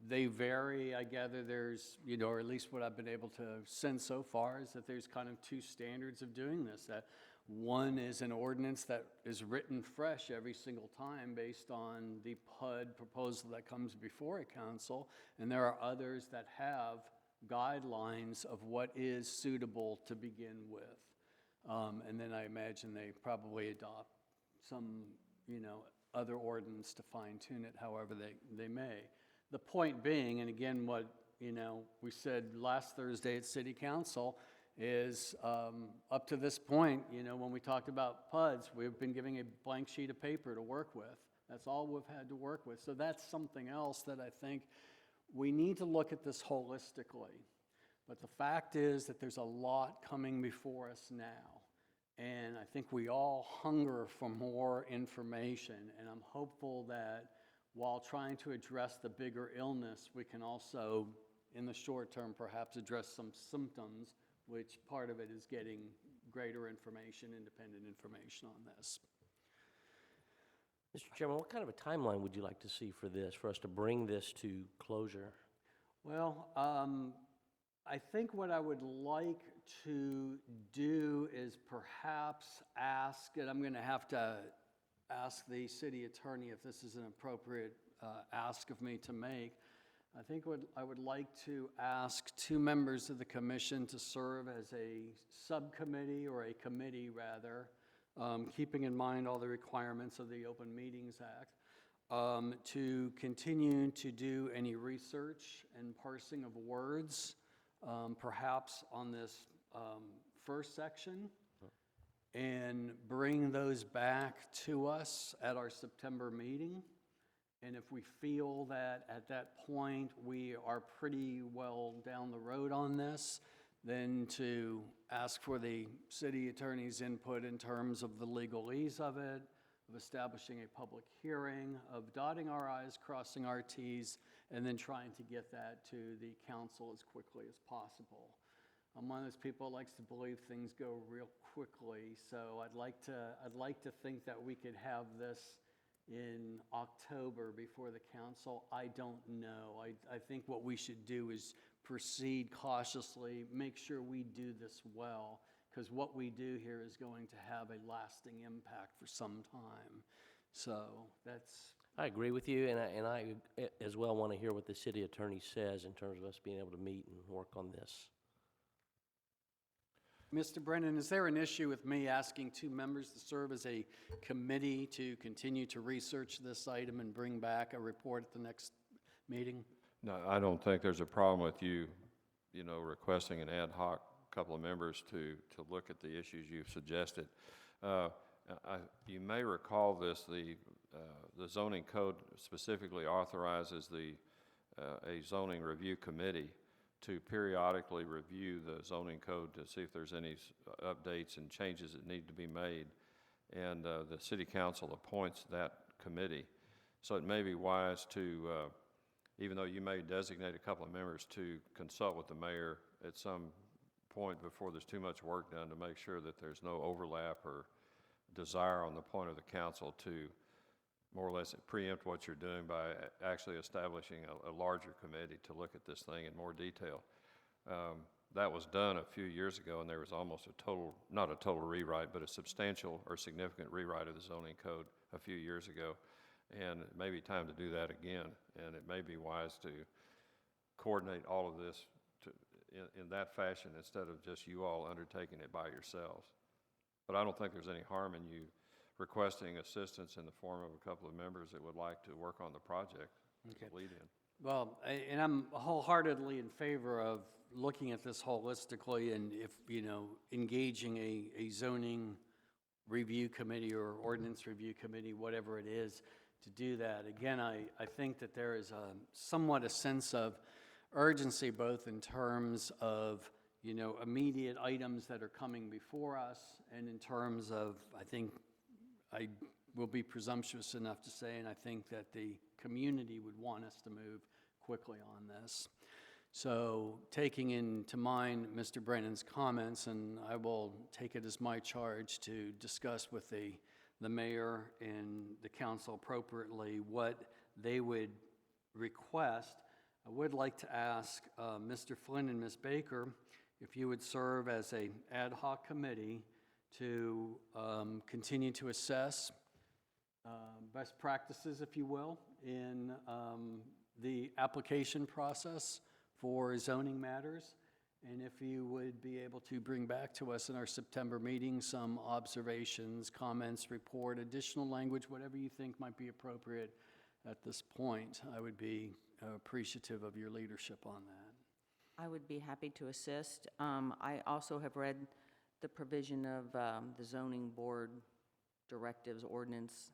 they vary. I gather there's, or at least what I've been able to sense so far is that there's kind of two standards of doing this. That one is an ordinance that is written fresh every single time based on the PUD proposal that comes before a council, and there are others that have guidelines of what is suitable to begin with. And then I imagine they probably adopt some, other ordinance to fine-tune it however they may. The point being, and again, what, we said last Thursday at City Council is up to this point, when we talked about PUDs, we've been giving a blank sheet of paper to work with. That's all we've had to work with. So that's something else that I think we need to look at this holistically. But the fact is that there's a lot coming before us now. And I think we all hunger for more information. And I'm hopeful that while trying to address the bigger illness, we can also, in the short term, perhaps address some symptoms, which part of it is getting greater information, independent information on this. Mr. Chairman, what kind of a timeline would you like to see for this, for us to bring this to closure? Well, I think what I would like to do is perhaps ask, and I'm going to have to ask the city attorney if this is an appropriate ask of me to make. I think what I would like to ask 2 members of the commission to serve as a subcommittee, or a committee rather, keeping in mind all the requirements of the Open Meetings Act, to continue to do any research and parsing of words, perhaps on this first section, and bring those back to us at our September meeting. And if we feel that at that point we are pretty well down the road on this, then to ask for the city attorney's input in terms of the legalese of it, of establishing a public hearing, of dotting our i's, crossing our t's, and then trying to get that to the council as quickly as possible. I'm one of those people that likes to believe things go real quickly, so I'd like to think that we could have this in October before the council. I don't know. I think what we should do is proceed cautiously, make sure we do this well, because what we do here is going to have a lasting impact for some time. So that's... I agree with you, and I as well want to hear what the city attorney says in terms of us being able to meet and work on this. Mr. Brennan, is there an issue with me asking 2 members to serve as a committee to continue to research this item and bring back a report at the next meeting? No, I don't think there's a problem with you, requesting an ad hoc couple of members to look at the issues you've suggested. You may recall this, the zoning code specifically authorizes a zoning review committee to periodically review the zoning code to see if there's any updates and changes that need to be made. And the city council appoints that committee. So it may be wise to, even though you may designate a couple of members, to consult with the mayor at some point before there's too much work done to make sure that there's no overlap or desire on the part of the council to more or less preempt what you're doing by actually establishing a larger committee to look at this thing in more detail. That was done a few years ago, and there was almost not a total rewrite, but a substantial or significant rewrite of the zoning code a few years ago. And it may be time to do that again, and it may be wise to coordinate all of this in that fashion instead of just you all undertaking it by yourselves. But I don't think there's any harm in you requesting assistance in the form of a couple of members that would like to work on the project. Okay. Lead in. Well, and I'm wholeheartedly in favor of looking at this holistically, and if, engaging a zoning review committee or ordinance review committee, whatever it is, to do that. Again, I think that there is somewhat a sense of urgency, both in terms of, immediate items that are coming before us, and in terms of, I will be presumptuous enough to say, and I think that the community would want us to move quickly on this. So taking into mind Mr. Brennan's comments, and I will take it as my charge to discuss with the mayor and the council appropriately what they would request, I would like to ask Mr. Flynn and Ms. Baker if you would serve as an ad hoc committee to continue to assess best practices, if you will, in the application process for zoning matters. And if you would be able to bring back to us in our September meeting some observations, comments, report, additional language, whatever you think might be appropriate at this point, I would be appreciative of your leadership on that. I would be happy to assist. I also have read the provision of the zoning board directives ordinance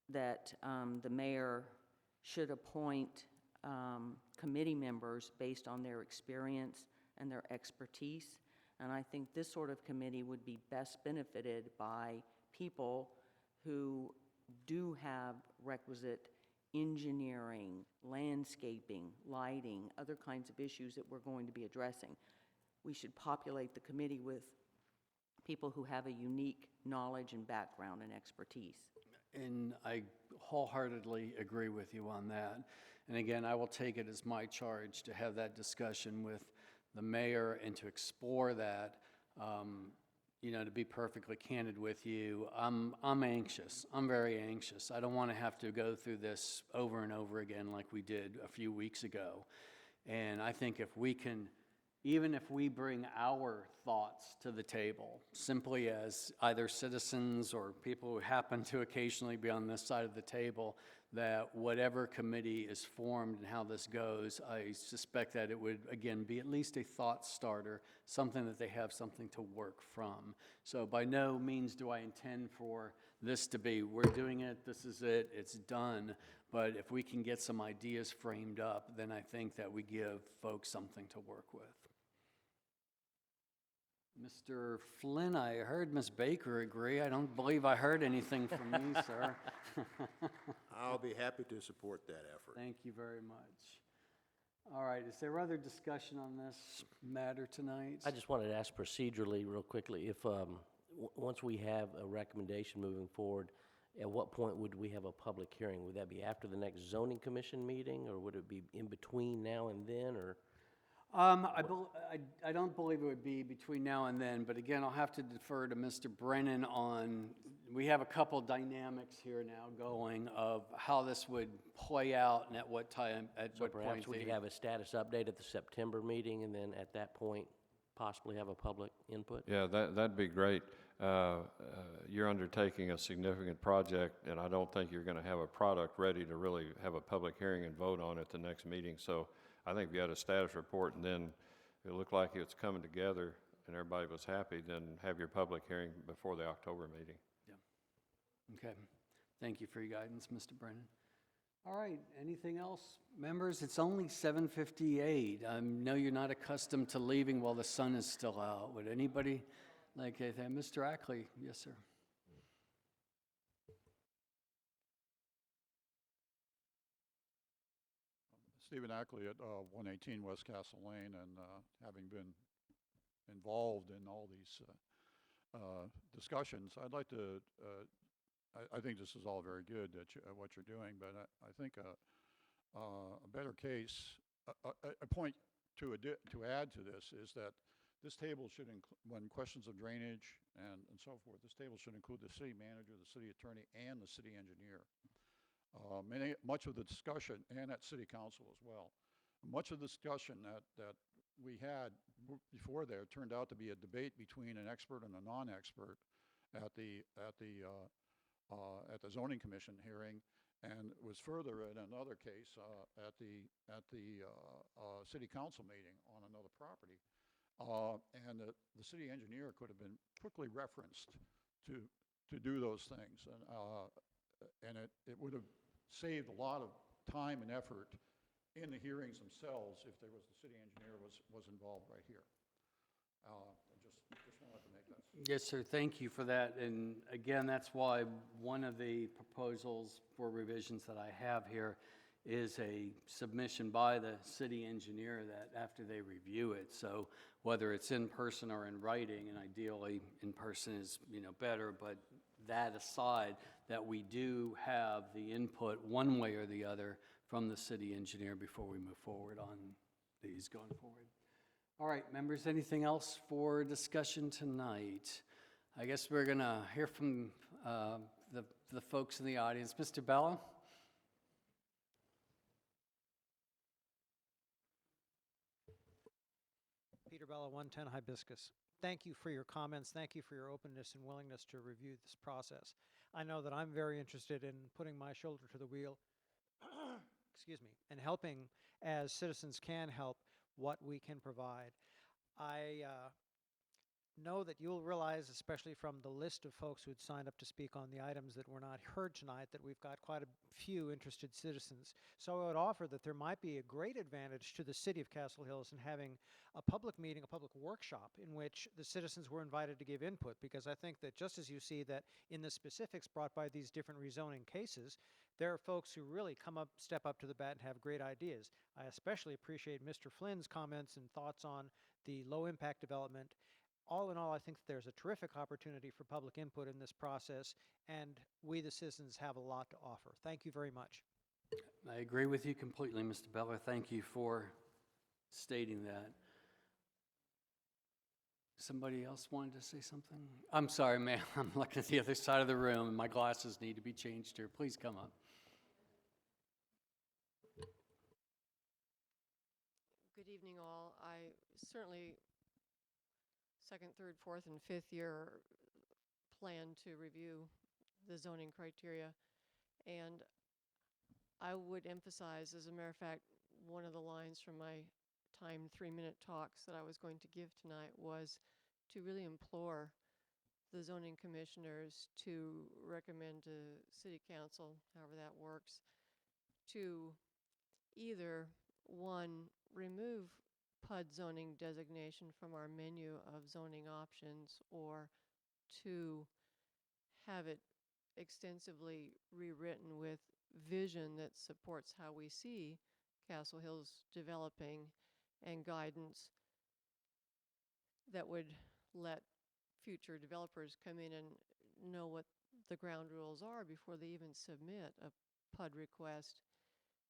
that the mayor should appoint committee members based on their experience, and their expertise. And I think this sort of committee would be best benefited by people who do have requisite engineering, landscaping, lighting, other kinds of issues that we're going to be addressing. We should populate the committee with people who have a unique knowledge and background and expertise. And I wholeheartedly agree with you on that. And again, I will take it as my charge to have that discussion with the mayor and to explore that. You know, to be perfectly candid with you, I'm anxious. I'm very anxious. I don't want to have to go through this over and over again like we did a few weeks ago. And I think if we can, even if we bring our thoughts to the table, simply as either citizens or people who happen to occasionally be on this side of the table, that whatever committee is formed and how this goes, I suspect that it would, again, be at least a thought starter, something that they have something to work from. So by no means do I intend for this to be, we're doing it, this is it, it's done. But if we can get some ideas framed up, then I think that we give folks something to work with. Mr. Flynn, I heard Ms. Baker agree. I don't believe I heard anything from you, sir. I'll be happy to support that effort. Thank you very much. All right, is there other discussion on this matter tonight? I just wanted to ask procedurally, real quickly, if, once we have a recommendation moving forward, at what point would we have a public hearing? Would that be after the next zoning commission meeting, or would it be in between now and then, or? I don't believe it would be between now and then, but again, I'll have to defer to Mr. Brennan on, we have a couple dynamics here now going of how this would play out and at what time, at So what point. perhaps we could have a status update at the September meeting, and then at that point, possibly have a public input? Yeah, that'd be great. You're undertaking a significant project, and I don't think you're going to have a product ready to really have a public hearing and vote on at the next meeting. So I think if you had a status report and then it looked like it's coming together and everybody was happy, then have your public hearing before the October meeting. Okay, thank you for your guidance, Mr. Brennan. All right, anything else? Members, it's only 7:58. I know you're not accustomed to leaving while the sun is still out. Would anybody like that? Mr. Ackley, yes, sir. Stephen Ackley at 118 West Castle Lane, and having been involved in all these discussions, I'd like to, I think this is all very good, that what you're doing, but I think a better case, a point to add to this is that this table should include, when questions of drainage and so forth, this table should include the city manager, the city attorney, and the city engineer. Much of the discussion, and at city council as well, much of the discussion that we had before there turned out to be a debate between an expert and a non-expert at the zoning commission hearing, and was further in another case at the city council meeting on another property. And the city engineer could have been quickly referenced to do those things, and it would have saved a lot of time and effort in the hearings themselves if there was the city engineer was involved right here. Just wanted to make that. Yes, sir, thank you for that. And again, that's why one of the proposals for revisions that I have here is a submission by the city engineer that after they review it. So whether it's in person or in writing, and ideally in person is, better, but that aside, that we do have the input one way or the other from the city engineer before we move forward on these going forward. All right, members, anything else for discussion tonight? I guess we're going to hear from the folks in the audience. Mr. Bella? Peter Bella, 110 Hibiscus. Thank you for your comments. Thank you for your openness and willingness to review this process. I know that I'm very interested in putting my shoulder to the wheel, excuse me, and helping as citizens can help what we can provide. know that you'll realize, especially from the list of folks who had signed up to speak on the items that were not heard tonight, that we've got quite a few interested citizens. So I would offer that there might be a great advantage to the city of Castle Hills in having a public meeting, a public workshop in which the citizens were invited to give input, because I think that just as you see that in the specifics brought by these different rezoning cases, there are folks who really step up to the bat and have great ideas. I especially appreciate Mr. Flynn's comments and thoughts on the low impact development. All in all, I think that there's a terrific opportunity for public input in this process, and we, the citizens, have a lot to offer. Thank you very much. I agree with you completely, Mr. Beller. Thank you for stating that. Somebody else wanted to say something? I'm sorry, ma'am. I'm looking at the other side of the room, and my glasses need to be changed here. Please come up. Good evening, all. I certainly, second, third, fourth, and fifth year plan to review the zoning criteria. And I would emphasize, as a matter of fact, one of the lines from my timed 3-minute talks that I was going to give tonight was to really implore the zoning commissioners to recommend to City Council, however that works, to either, one, remove PUD zoning designation from our menu of zoning options, or two, have it extensively rewritten with vision that supports how we see Castle Hills developing, and guidance that would let future developers come in and know what the ground rules are before they even submit a PUD request,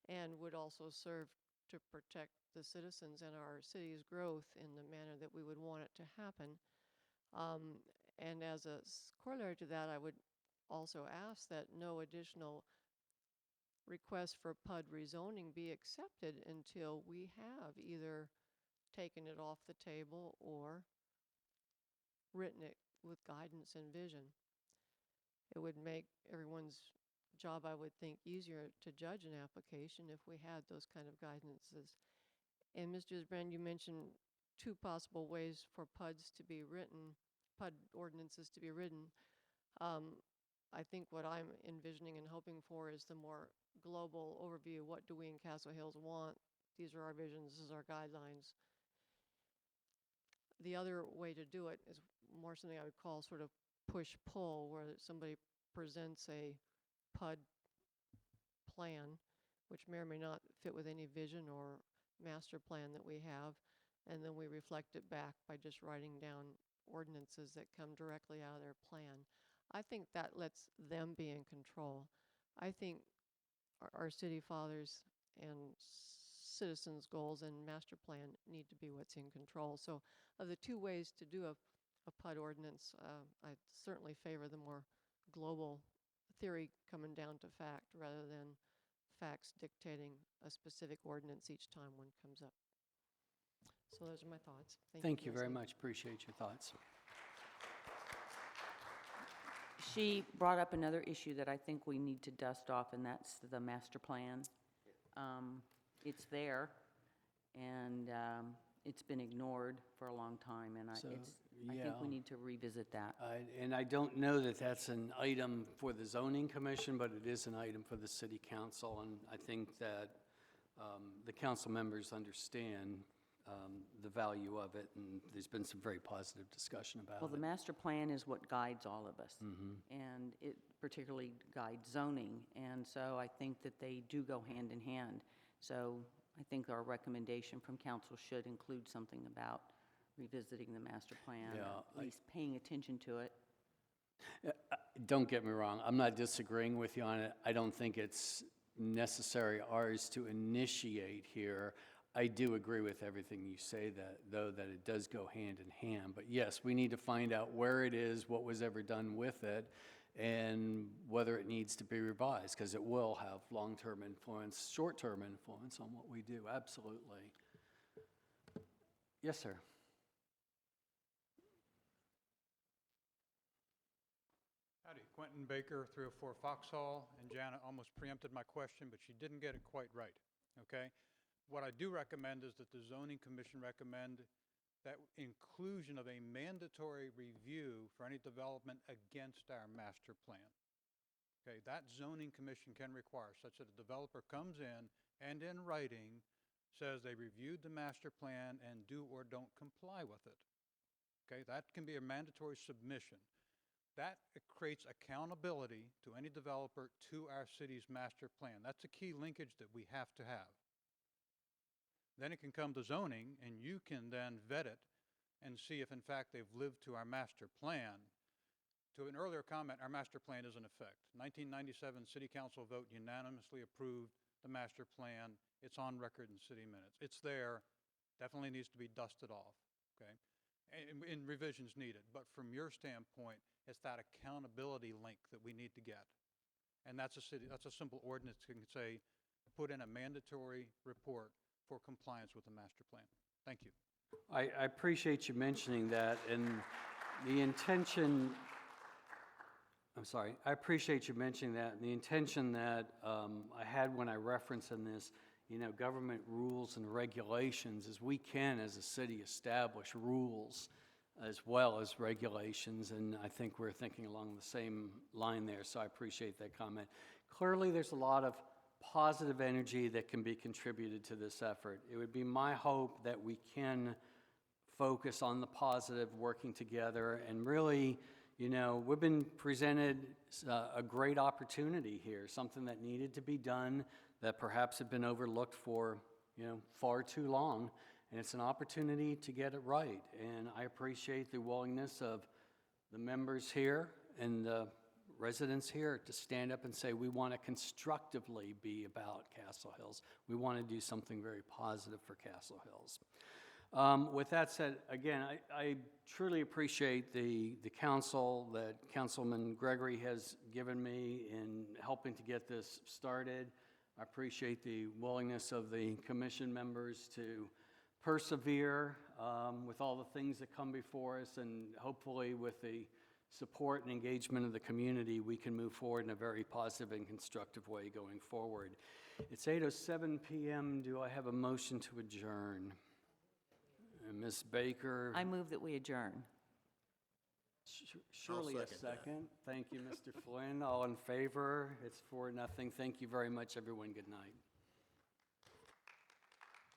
and would also serve to protect the citizens and our city's growth in the manner that we would want it to happen. And as a corollary to that, I would also ask that no additional request for PUD rezoning be accepted until we have either taken it off the table or written it with guidance and vision. It would make everyone's job, I would think, easier to judge an application if we had those kind of guidances. And Ms. Gisbrand, you mentioned two possible ways for PUDs to be written, PUD ordinances to be written. I think what I'm envisioning and hoping for is the more global overview. What do we in Castle Hills want? These are our visions, this is our guidelines. The other way to do it is more something I would call sort of push-pull, where somebody presents a PUD plan, which may or may not fit with any vision or master plan that we have, and then we reflect it back by just writing down ordinances that come directly out of their plan. I think that lets them be in control. I think our city fathers and citizens' goals and master plan need to be what's in control. So of the two ways to do a PUD ordinance, I certainly favor the more global theory coming down to fact rather than facts dictating a specific ordinance each time one comes up. So those are my thoughts. Thank you very Leslie. much. Appreciate your thoughts. She brought up another issue that I think we need to dust off, and that's the master plan. It's there, and it's been ignored for a long time, and I So, think we yeah. need to revisit that. And I don't know that that's an item for the zoning commission, but it is an item for the city council, and I think that the council members understand the value of it, and there's been some very positive discussion about Well, the it. master plan is what guides all of us, and it particularly guides zoning, and so I think that they do go hand in hand. So I think our recommendation from council should include something about revisiting the master plan, Yeah, at least paying attention to it. Don't get me wrong, I'm not disagreeing with you on it. I don't think it's necessary ours to initiate here. I do agree with everything you say, that though, that it does go hand in hand. But yes, we need to find out where it is, what was ever done with it, and whether it needs to be revised, because it will have long-term influence, short-term influence on what we do, absolutely. Yes, sir. Howdy, Quentin Baker, 304 Foxhall, and Janet almost preempted my question, but she didn't get it quite right, okay? What I do recommend is that the zoning commission recommend that inclusion of a mandatory review for any development against our master plan. Okay, that zoning commission can require such that a developer comes in and in writing says they reviewed the master plan and do or don't comply with it. Okay, that can be a mandatory submission. That creates accountability to any developer to our city's master plan. That's a key linkage that we have to have. Then it can come to zoning, and you can then vet it and see if in fact they've lived to our master plan. To an earlier comment, our master plan is in effect. 1997 City Council vote unanimously approved the master plan. It's on record in city minutes. It's there, definitely needs to be dusted off, okay? And revisions needed. But from your standpoint, it's that accountability link that we need to get. And that's a simple ordinance that can say, put in a mandatory report for compliance with the master plan. Thank you. I appreciate you mentioning that, and the intention, I'm sorry, I appreciate you mentioning that, and the intention that I had when I referenced in this, you know, government rules and regulations, is we can, as a city, establish rules as well as regulations, and I think we're thinking along the same line there, so I appreciate that comment. Clearly, there's a lot of positive energy that can be contributed to this effort. It would be my hope that we can focus on the positive, working together, and really, you know, we've been presented a great opportunity here, something that needed to be done that perhaps had been overlooked for, you know, far too long, and it's an opportunity to get it right. And I appreciate the willingness of the members here and the residents here to stand up and say, we want to constructively be about Castle Hills. We want to do something very positive for Castle Hills. With that said, again, I truly appreciate the counsel that Councilman Gregory has given me in helping to get this started. I appreciate the willingness of the commission members to persevere with all the things that come before us, and hopefully with the support and engagement of the community, we can move forward in a very positive and constructive way going forward. It's 8:07 p.m. Do I have a motion to adjourn? Ms. Baker? I move that we adjourn. Surely a second that. second. Thank you, Mr. Flynn. All in favor? It's 4-0. Thank you very much, everyone. Good night.